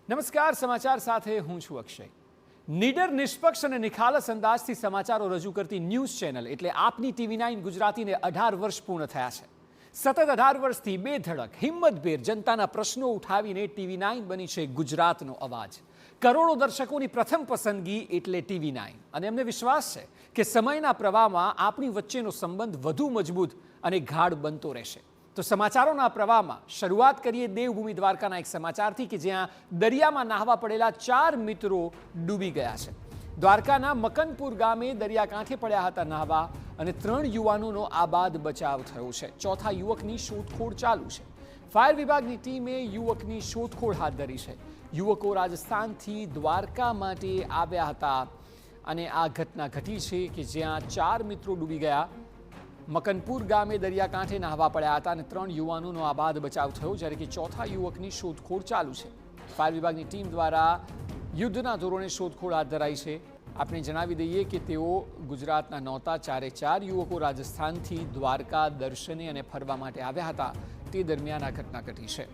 નમસ્કાર, સમાચાર સાથે હું છું અક્ષય. નીડર, નિષ્પક્ષ અને નિખાલસ અંદાજથી સમાચારો રજૂ કરતી ન્યૂઝ ચેનલ એટલે આપની TV9 ગુજરાતીને 18 વર્ષ પૂર્ણ થયા છે. સતત 18 વર્ષથી બેધડક, હિંમતભેર જનતાના પ્રશ્નો ઉઠાવીને TV9 બની છે ગુજરાતનો અવાજ. કરોડો દર્શકોની પ્રથમ પસંદગી એટલે TV9 અને એમને વિશ્વાસ છે કે સમયના પ્રવાહમાં આપણી વચ્ચેનો સંબંધ વધુ મજબૂત અને ગાઢ બનતો રહેશે. તો સમાચારોના પ્રવાહમાં શરૂઆત કરીએ દેવભૂમિ દ્વારકાના એક સમાચારથી કે જ્યાં દરિયામાં નાહવા પડેલા 4 મિત્રો ડૂબી ગયા છે. દ્વારકાના મકનપુર ગામે દરિયાકાંઠે પડ્યા હતા નાહવા અને 3 યુવાનોનો આબાદ બચાવ થયો છે. ચોથા યુવકની શોધખોળ ચાલુ છે. ફાયર વિભાગની ટીમે યુવકની શોધખોળ હાથ ધરી છે. યુવકો રાજસ્થાનથી દ્વારકા માટે આવ્યા હતા અને આ ઘટના ઘટી છે કે જ્યાં 4 મિત્રો ડૂબી ગયા. મકનપુર ગામે દરિયાકાંઠે નાહવા પડ્યા હતા અને 3 યુવાનોનો આબાદ બચાવ થયો, જ્યારે કે ચોથા યુવકની શોધખોળ ચાલુ છે. ફાયર વિભાગની ટીમ દ્વારા યુદ્ધના ધોરણે શોધખોળ હાથ ધરાઈ છે. આપણે જણાવી દઈએ કે તેઓ ગુજરાતના નહોતા. 4 યુવકો રાજસ્થાનથી દ્વારકા દર્શને અને ફરવા માટે આવ્યા હતા. તે દરમિયાન આ ઘટના ઘટી છે.